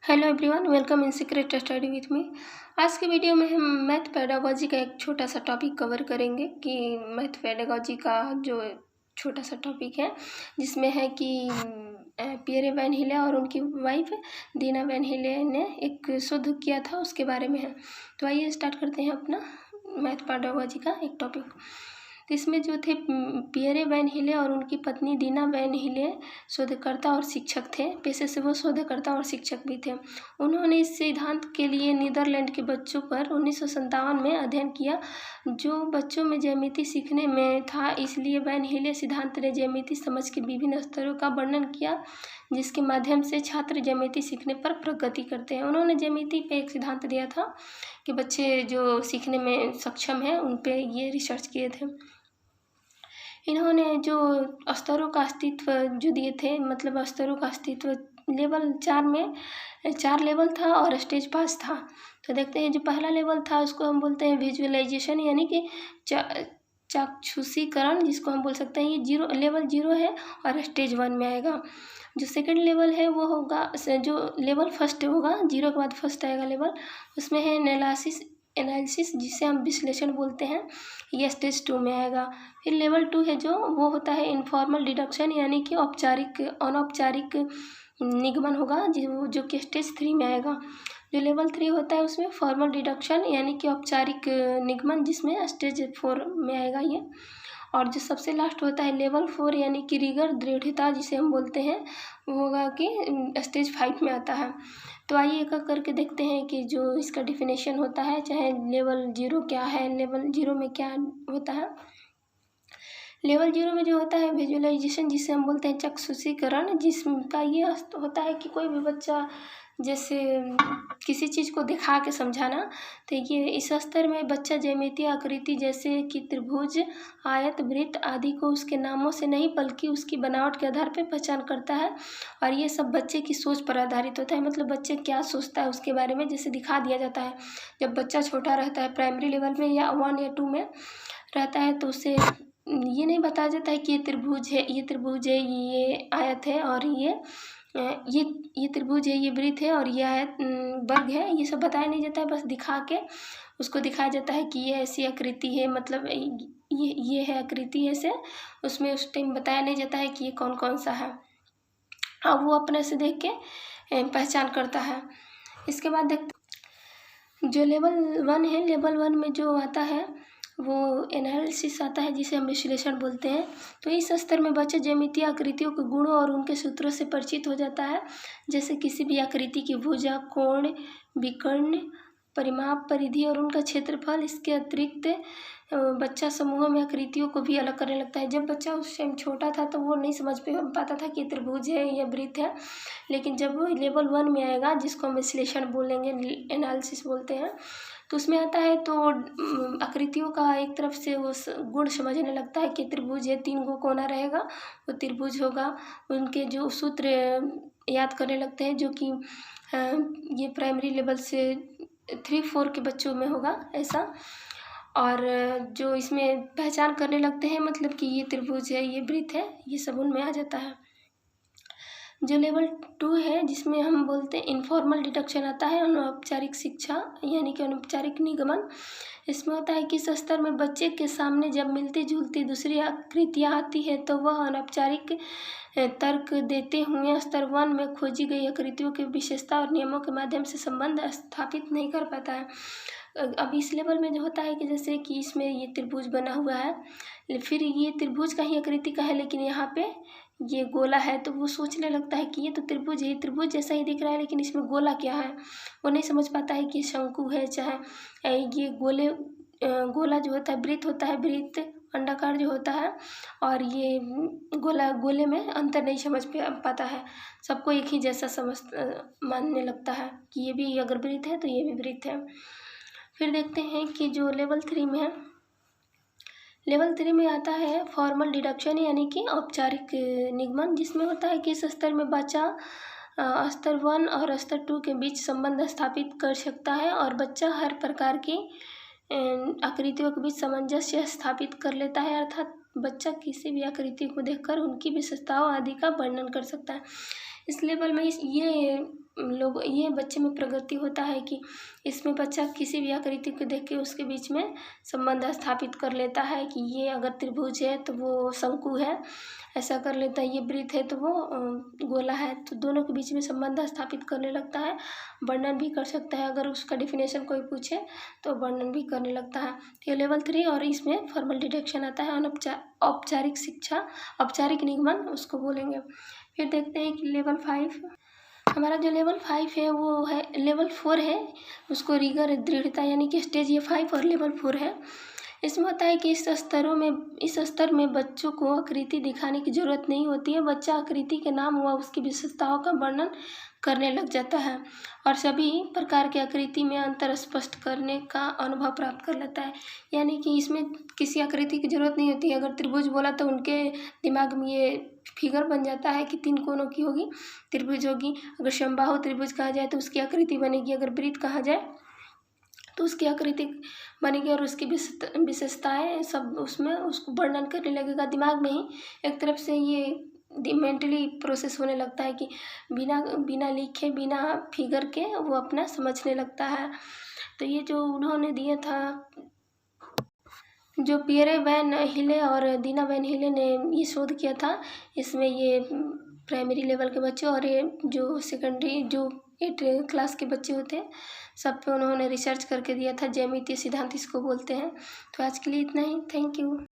Hello everyone, welcome in secret study with me. आज के video में हम मैथ पेडागोजी का एक छोटा सा टॉपिक कवर करेंगे कि मैथ पेडागोजी का जो छोटा सा टॉपिक है जिसमें है कि पियरे वैन हिले और उनकी वाइफ दीना वैन हिले ने एक शोध किया था, उसके बारे में है। तो आइए स्टार्ट करते हैं अपना मैथ पेडागोजी का एक टॉपिक। तो इसमें जो थे पियरे वैन हिले और उनकी पत्नी दीना वैन हिले शोधकर्ता और शिक्षक थे। पेशे से वो शोधकर्ता और शिक्षक भी थे। उन्होंने इस सिद्धांत के लिए नीदरलैंड के बच्चों पर 1957 में अध्ययन किया जो बच्चों में ज्यामिति सीखने में था। इसलिए वैन हिले सिद्धांत ने ज्यामिति समझ के विभिन्न स्तरों का वर्णन किया जिसके माध्यम से छात्र ज्यामिति सीखने पर प्रगति करते हैं। उन्होंने ज्यामिति पे एक सिद्धांत दिया था कि बच्चे जो सीखने में सक्षम हैं उन पे ये रिसर्च किए थे। इन्होंने जो स्तरों का अस्तित्व जो दिए थे, मतलब स्तरों का अस्तित्व लेवल 4 में 4 लेवल था और स्टेज पास था। तो देखते हैं जो पहला लेवल था उसको हम बोलते हैं विजुअलाइजेशन, यानी कि चाक्षुषीकरण, जिसको हम बोल सकते हैं ये लेवल 0 है और स्टेज 1 में आएगा। जो सेकंड लेवल है वो होगा, जो लेवल फर्स्ट होगा 0 के बाद फर्स्ट आएगा लेवल, उसमें है एनालिसिस जिसे हम विश्लेषण बोलते हैं, ये स्टेज 2 में आएगा। फिर लेवल 2 है जो वो होता है इनफॉर्मल डिडक्शन, यानी कि अनौपचारिक निगमन होगा जो कि स्टेज 3 में आएगा। जो लेवल 3 होता है उसमें फॉर्मल डिडक्शन यानी कि औपचारिक निगमन, जिसमें स्टेज 4 में आएगा ये। और जो सबसे लास्ट होता है लेवल 4 यानी कि रिगर दृढ़ता जिसे हम बोलते हैं, वो होगा कि स्टेज 5 में आता है। तो आइए एक एक करके देखते हैं कि जो इसका डिफिनेशन होता है, चाहे लेवल 0 क्या है, लेवल 0 में क्या होता है। लेवल 0 में जो होता है विजुअलाइजेशन जिसे हम बोलते हैं चाक्षुषीकरण, जिसका ये होता है कि कोई भी बच्चा जैसे किसी चीज़ को दिखा के समझाना, तो ये इस स्तर में बच्चा ज्यामितीय आकृति जैसे कि त्रिभुज, आयत, वृत्त आदि को उसके नामों से नहीं बल्कि उसकी बनावट के आधार पर पहचान करता है। और ये सब बच्चे की सोच पर आधारित होता है, मतलब बच्चे क्या सोचता है उसके बारे में जैसे दिखा दिया जाता है। जब बच्चा छोटा रहता है प्राइमरी लेवल में या 1 या 2 में रहता है तो उसे ये नहीं बताया जाता है कि ये त्रिभुज है, ये त्रिभुज है, ये आयत है, और ये त्रिभुज है, ये वृत्त है, और ये आयत वर्ग है, ये सब बताया नहीं जाता है। बस दिखा के उसको दिखाया जाता है कि ये ऐसी आकृति है, मतलब ये है आकृति ऐसे। उसमें उस टाइम बताया नहीं जाता है कि ये कौन कौन सा है। अब वो अपने से देख के पहचान करता है। इसके बाद देखते जो लेवल 1 है, लेवल 1 में जो आता है वो एनालिसिस आता है जिसे हम विश्लेषण बोलते हैं। तो इस स्तर में बच्चा ज्यामितीय आकृतियों के गुणों और उनके सूत्रों से परिचित हो जाता है, जैसे किसी भी आकृति की भुजा, कोण, विकर्ण, परिमाप, परिधि और उनका क्षेत्रफल। इसके अतिरिक्त बच्चा समूहों में आकृतियों को भी अलग करने लगता है। जब बच्चा उस टाइम छोटा था तो वो नहीं समझ पाता था कि त्रिभुज है या वृत्त है, लेकिन जब वो लेवल 1 में आएगा जिसको हम विश्लेषण बोलेंगे, एनालिसिस बोलते हैं, तो उसमें आता है तो आकृतियों का एक तरफ से वो गुण समझने लगता है कि त्रिभुज है, 3 गो कोना रहेगा वो त्रिभुज होगा। उनके जो सूत्र याद करने लगते हैं, जो कि ये प्राइमरी लेवल से 3-4 के बच्चों में होगा ऐसा। और जो इसमें पहचान करने लगते हैं, मतलब कि ये त्रिभुज है, ये वृत्त है, ये सब उनमें आ जाता है। जो लेवल 2 है जिसमें हम बोलते हैं इनफॉर्मल डिडक्शन आता है, अनौपचारिक शिक्षा यानी कि अनौपचारिक निगमन। इसमें होता है कि इस स्तर में बच्चे के सामने जब मिलती जुलती दूसरी आकृतियाँ आती है तो वह अनौपचारिक तर्क देते हुए स्तर 1 में खोजी गई आकृतियों की विशेषता और नियमों के माध्यम से संबंध स्थापित नहीं कर पाता है। अब इस लेवल में जो होता है कि जैसे कि इसमें ये त्रिभुज बना हुआ है, फिर ये त्रिभुज का ही आकृति का है, लेकिन यहाँ पे ये गोला है, तो वो सोचने लगता है कि ये तो त्रिभुज है, ये त्रिभुज जैसा ही दिख रहा है, लेकिन इसमें गोला क्या है वो नहीं समझ पाता है कि शंकु है, चाहे ये गोला जो होता है वृत्त होता है, वृत्त अंडाकार जो होता है, और ये गोले में अंतर नहीं समझ पाता है। सबको एक ही जैसा मानने लगता है कि ये भी अगर वृत्त है तो ये भी वृत्त है। फिर देखते हैं कि जो लेवल 3 में है, लेवल 3 में आता है फॉर्मल डिडक्शन यानी कि औपचारिक निगमन, जिसमें होता है कि इस स्तर में बच्चा स्तर 1 और स्तर 2 के बीच संबंध स्थापित कर सकता है और बच्चा हर प्रकार की आकृतियों के बीच सामंजस्य स्थापित कर लेता है, अर्थात बच्चा किसी भी आकृति को देखकर उनकी विशेषताओं आदि का वर्णन कर सकता है। इस लेवल में ये लोग ये बच्चे में प्रगति होता है कि इसमें बच्चा किसी भी आकृति को देख के उसके बीच में संबंध स्थापित कर लेता है कि ये अगर त्रिभुज है तो वो शंकु है, ऐसा कर लेता है, ये वृत्त है तो वो गोला है, तो दोनों के बीच में संबंध स्थापित करने लगता है, वर्णन भी कर सकता है। अगर उसका डेफिनेशन कोई पूछे तो वर्णन भी करने लगता है। ये लेवल 3 और इसमें फॉर्मल डिडक्शन आता है। औपचारिक शिक्षा, औपचारिक निगमन उसको बोलेंगे। फिर देखते हैं कि लेवल 5, हमारा जो लेवल 5 है वो है लेवल 4 है, उसको रिगर दृढ़ता यानी कि स्टेज ये 5 और लेवल 4 है। इसमें होता है कि इस स्तर में बच्चों को आकृति दिखाने की ज़रूरत नहीं होती है, बच्चा आकृति के नाम व उसकी विशेषताओं का वर्णन करने लग जाता है और सभी प्रकार की आकृति में अंतर स्पष्ट करने का अनुभव प्राप्त कर लेता है। यानी कि इसमें किसी आकृति की ज़रूरत नहीं होती है। अगर त्रिभुज बोला तो उनके दिमाग में ये फिगर बन जाता है कि 3 कोनों की होगी, त्रिभुज होगी। अगर समबाहु त्रिभुज कहा जाए तो उसकी आकृति बनेगी, अगर वृत्त कहा जाए तो उसकी आकृति बनेगी और उसकी विशेषताएँ सब उसमें उसको वर्णन करने लगेगा। दिमाग में ही एक तरफ से ये मेंटली प्रोसेस होने लगता है कि बिना लिखे, बिना फिगर के वो अपना समझने लगता है। तो ये जो उन्होंने दिया था, जो पियरे वैन हिले और दीना वैन हिले ने ये शोध किया था, इसमें ये प्राइमरी लेवल के बच्चे और ये जो सेकेंडरी जो 8 क्लास के बच्चे होते हैं सब पे उन्होंने रिसर्च करके दिया था। ज्यामितीय सिद्धांत इसको बोलते हैं। तो आज के लिए इतना ही। Thank you.